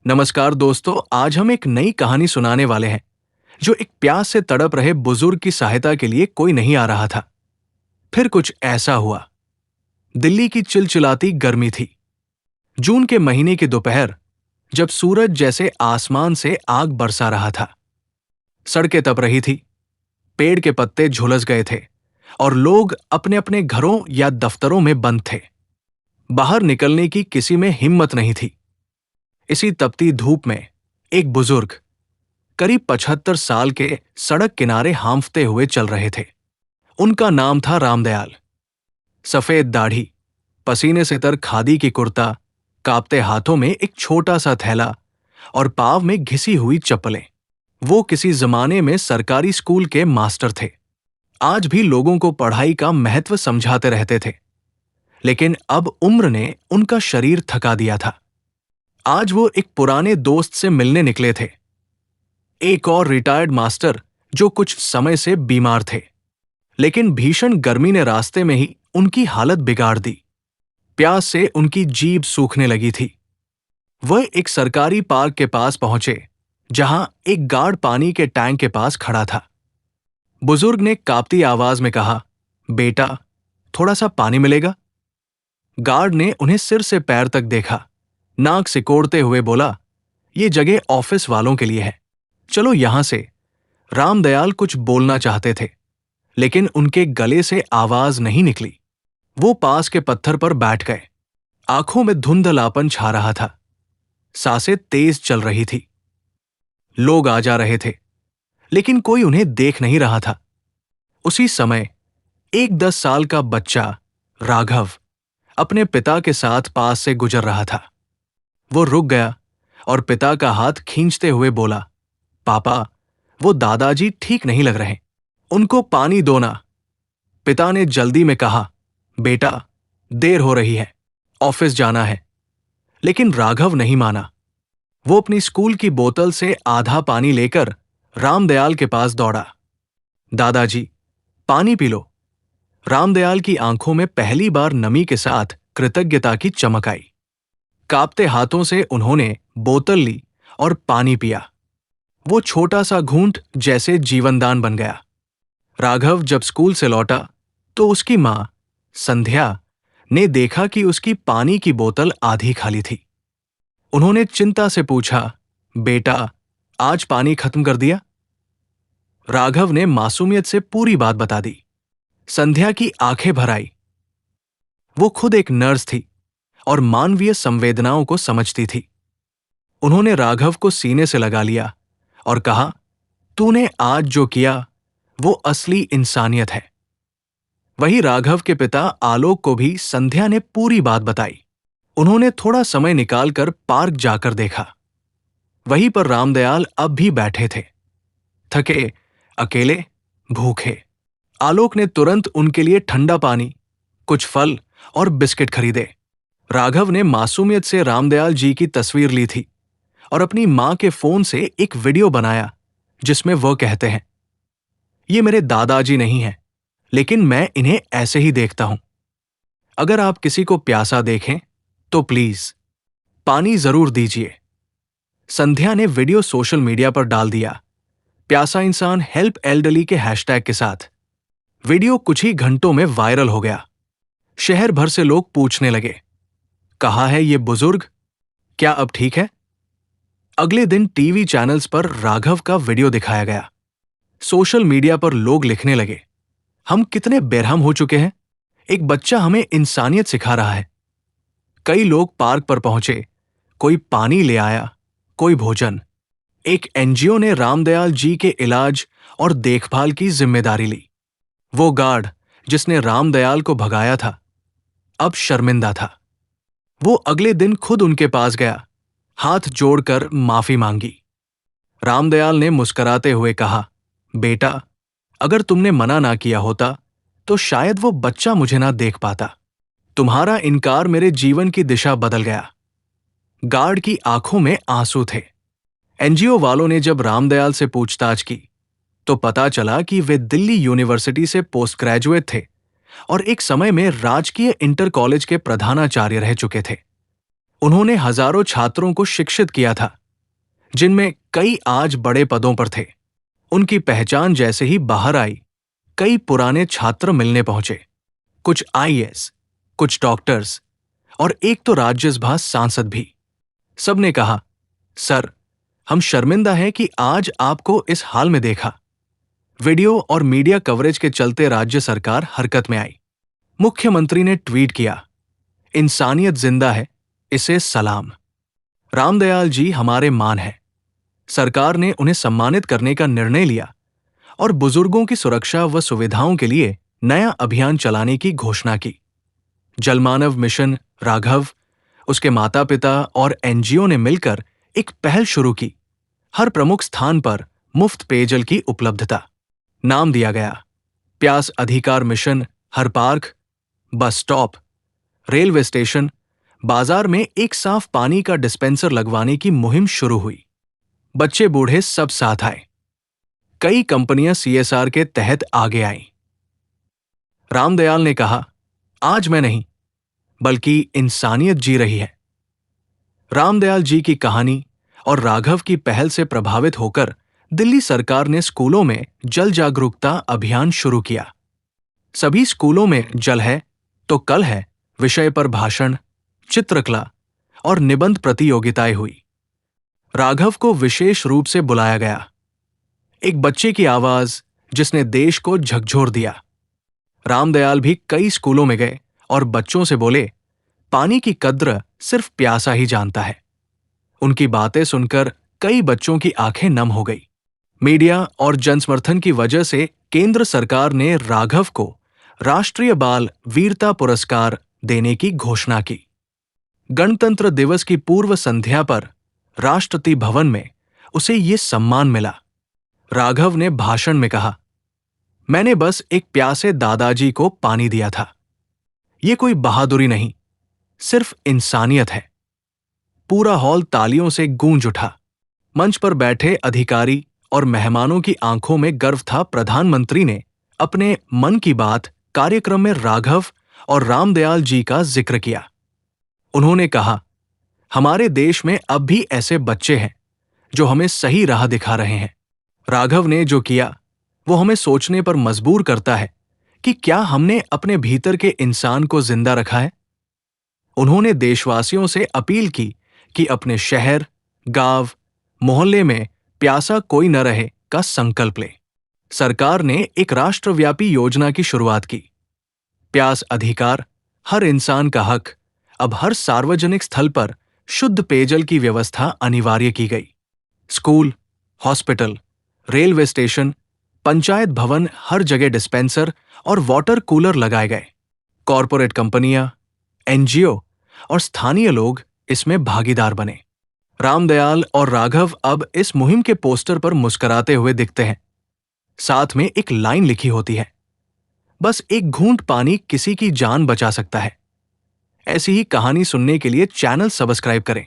नमस्कार दोस्तों, आज हम एक नई कहानी सुनाने वाले हैं जो एक प्यास से तड़प रहे बुजुर्ग की सहायता के लिए कोई नहीं आ रहा था। फिर कुछ ऐसा हुआ। दिल्ली की चिलचिलाती गर्मी थी। जून के महीने की दोपहर, जब सूरज जैसे आसमान से आग बरसा रहा था। सड़कें तप रही थी, पेड़ के पत्ते झुलस गए थे और लोग अपने अपने घरों या दफ्तरों में बंद थे। बाहर निकलने की किसी में हिम्मत नहीं थी। इसी तपती धूप में एक बुजुर्ग, करीब 75 साल के, सड़क किनारे हांफते हुए चल रहे थे। उनका नाम था रामदयाल। सफेद दाढ़ी, पसीने से तर खादी की कुर्ता, कांपते हाथों में एक छोटा सा थैला और पांव में घिसी हुई चप्पलें। वो किसी जमाने में सरकारी स्कूल के मास्टर थे। आज भी लोगों को पढ़ाई का महत्व समझाते रहते थे, लेकिन अब उम्र ने उनका शरीर थका दिया था। आज वो एक पुराने दोस्त से मिलने निकले थे, एक और रिटायर्ड मास्टर जो कुछ समय से बीमार थे। लेकिन भीषण गर्मी ने रास्ते में ही उनकी हालत बिगाड़ दी। प्यास से उनकी जीभ सूखने लगी थी। वह एक सरकारी पार्क के पास पहुंचे, जहां एक गार्ड पानी के टैंक के पास खड़ा था। बुजुर्ग ने कांपती आवाज में कहा, बेटा, थोड़ा सा पानी मिलेगा? गार्ड ने उन्हें सिर से पैर तक देखा, नाक सिकोड़ते हुए बोला, ये जगह ऑफिस वालों के लिए है, चलो यहां से। रामदयाल कुछ बोलना चाहते थे, लेकिन उनके गले से आवाज नहीं निकली। वो पास के पत्थर पर बैठ गए। आंखों में धुंधलापन छा रहा था, सांसें तेज चल रही थी। लोग आ जा रहे थे, लेकिन कोई उन्हें देख नहीं रहा था। उसी समय एक 10 साल का बच्चा, राघव, अपने पिता के साथ पास से गुजर रहा था। वो रुक गया और पिता का हाथ खींचते हुए बोला, पापा, वो दादाजी ठीक नहीं लग रहे, उनको पानी दो ना। पिता ने जल्दी में कहा, बेटा, देर हो रही है, ऑफिस जाना है। लेकिन राघव नहीं माना। वो अपनी स्कूल की बोतल से आधा पानी लेकर रामदयाल के पास दौड़ा। दादाजी, पानी पी लो। रामदयाल की आंखों में पहली बार नमी के साथ कृतज्ञता की चमक आई। कांपते हाथों से उन्होंने बोतल ली और पानी पिया। वो छोटा सा घूंट जैसे जीवनदान बन गया। राघव जब स्कूल से लौटा तो उसकी मां, संध्या, ने देखा कि उसकी पानी की बोतल आधी खाली थी। उन्होंने चिंता से पूछा, बेटा, आज पानी खत्म कर दिया? राघव ने मासूमियत से पूरी बात बता दी। संध्या की आंखें भर आई। वो खुद एक नर्स थी और मानवीय संवेदनाओं को समझती थी। उन्होंने राघव को सीने से लगा लिया और कहा, तूने आज जो किया वो असली इंसानियत है। वही राघव के पिता आलोक को भी संध्या ने पूरी बात बताई। उन्होंने थोड़ा समय निकालकर पार्क जाकर देखा। वहीं पर रामदयाल अब भी बैठे थे, थके, अकेले, भूखे। आलोक ने तुरंत उनके लिए ठंडा पानी, कुछ फल और बिस्किट खरीदे। राघव ने मासूमियत से रामदयाल जी की तस्वीर ली थी और अपनी मां के फोन से एक वीडियो बनाया, जिसमें वह कहते हैं, ये मेरे दादाजी नहीं हैं, लेकिन मैं इन्हें ऐसे ही देखता हूं। अगर आप किसी को प्यासा देखें तो प्लीज पानी जरूर दीजिए। संध्या ने वीडियो सोशल मीडिया पर डाल दिया, प्यासा इंसान हेल्प एल्डरली के हैशटैग के साथ। वीडियो कुछ ही घंटों में वायरल हो गया। शहर भर से लोग पूछने लगे, कहाँ है ये बुजुर्ग? क्या अब ठीक है? अगले दिन टीवी चैनल्स पर राघव का वीडियो दिखाया गया। सोशल मीडिया पर लोग लिखने लगे, हम कितने बेरहम हो चुके हैं, एक बच्चा हमें इंसानियत सिखा रहा है। कई लोग पार्क पर पहुंचे, कोई पानी ले आया, कोई भोजन। एक एनजीओ ने रामदयाल जी के इलाज और देखभाल की जिम्मेदारी ली। वो गार्ड जिसने रामदयाल को भगाया था, अब शर्मिंदा था। वो अगले दिन खुद उनके पास गया, हाथ जोड़कर माफी मांगी। रामदयाल ने मुस्कुराते हुए कहा, बेटा, अगर तुमने मना ना किया होता तो शायद वो बच्चा मुझे ना देख पाता। तुम्हारा इनकार मेरे जीवन की दिशा बदल गया। गार्ड की आंखों में आंसू थे। एनजीओ वालों ने जब रामदयाल से पूछताछ की तो पता चला कि वे दिल्ली यूनिवर्सिटी से पोस्ट ग्रेजुएट थे और एक समय में राजकीय इंटर कॉलेज के प्रधानाचार्य रह चुके थे। उन्होंने हजारों छात्रों को शिक्षित किया था, जिनमें कई आज बड़े पदों पर थे। उनकी पहचान जैसे ही बाहर आई, कई पुराने छात्र मिलने पहुंचे, कुछ आईएएस, कुछ डॉक्टर्स और एक तो राज्यसभा सांसद भी। सबने कहा, सर, हम शर्मिंदा हैं कि आज आपको इस हाल में देखा। वीडियो और मीडिया कवरेज के चलते राज्य सरकार हरकत में आई। मुख्यमंत्री ने ट्वीट किया, इंसानियत जिंदा है, इसे सलाम। रामदयाल जी हमारे मान हैं। सरकार ने उन्हें सम्मानित करने का निर्णय लिया और बुजुर्गों की सुरक्षा व सुविधाओं के लिए नया अभियान चलाने की घोषणा की। जलमानव मिशन राघव, उसके माता पिता और एनजीओ ने मिलकर एक पहल शुरू की। हर प्रमुख स्थान पर मुफ्त पेयजल की उपलब्धता। नाम दिया गया प्यास अधिकार मिशन। हर park, bus stop, railway station, बाजार में एक साफ पानी का डिस्पेंसर लगवाने की मुहिम शुरू हुई। बच्चे बूढ़े सब साथ आए। कई कंपनियां सीएसआर के तहत आगे आईं। रामदयाल ने कहा, आज मैं नहीं, बल्कि इंसानियत जी रही है। रामदयाल जी की कहानी और राघव की पहल से प्रभावित होकर दिल्ली सरकार ने स्कूलों में जल जागरूकता अभियान शुरू किया। सभी स्कूलों में जल है तो कल है विषय पर भाषण, चित्रकला और निबंध प्रतियोगिताएं हुई। राघव को विशेष रूप से बुलाया गया। एक बच्चे की आवाज जिसने देश को झकझोर दिया। रामदयाल भी कई स्कूलों में गए और बच्चों से बोले, पानी की कद्र सिर्फ प्यासा ही जानता है। उनकी बातें सुनकर कई बच्चों की आंखें नम हो गई। मीडिया और जनसमर्थन की वजह से केंद्र सरकार ने राघव को राष्ट्रीय बाल वीरता पुरस्कार देने की घोषणा की। गणतंत्र दिवस की पूर्व संध्या पर राष्ट्रपति भवन में उसे ये सम्मान मिला। राघव ने भाषण में कहा, मैंने बस एक प्यासे दादाजी को पानी दिया था। ये कोई बहादुरी नहीं, सिर्फ इंसानियत है। पूरा हॉल तालियों से गूंज उठा। मंच पर बैठे अधिकारी और मेहमानों की आंखों में गर्व था। प्रधानमंत्री ने अपने मन की बात कार्यक्रम में राघव और रामदयाल जी का जिक्र किया। उन्होंने कहा, हमारे देश में अब भी ऐसे बच्चे हैं जो हमें सही राह दिखा रहे हैं। राघव ने जो किया वो हमें सोचने पर मजबूर करता है कि क्या हमने अपने भीतर के इंसान को जिंदा रखा है। उन्होंने देशवासियों से अपील की कि अपने शहर, गांव, मोहल्ले में प्यासा कोई न रहे का संकल्प ले। सरकार ने एक राष्ट्रव्यापी योजना की शुरुआत की। प्यास अधिकार, हर इंसान का हक। अब हर सार्वजनिक स्थल पर शुद्ध पेयजल की व्यवस्था अनिवार्य की गई। School, hospital, railway station, panchayat भवन, हर जगह डिस्पेंसर और वाटर कूलर लगाए गए। कॉरपोरेट कंपनियां, एनजीओ और स्थानीय लोग इसमें भागीदार बने। रामदयाल और राघव अब इस मुहिम के पोस्टर पर मुस्कुराते हुए दिखते हैं। साथ में एक लाइन लिखी होती है, बस एक घूंट पानी किसी की जान बचा सकता है। ऐसी ही कहानी सुनने के लिए चैनल सब्सक्राइब करें।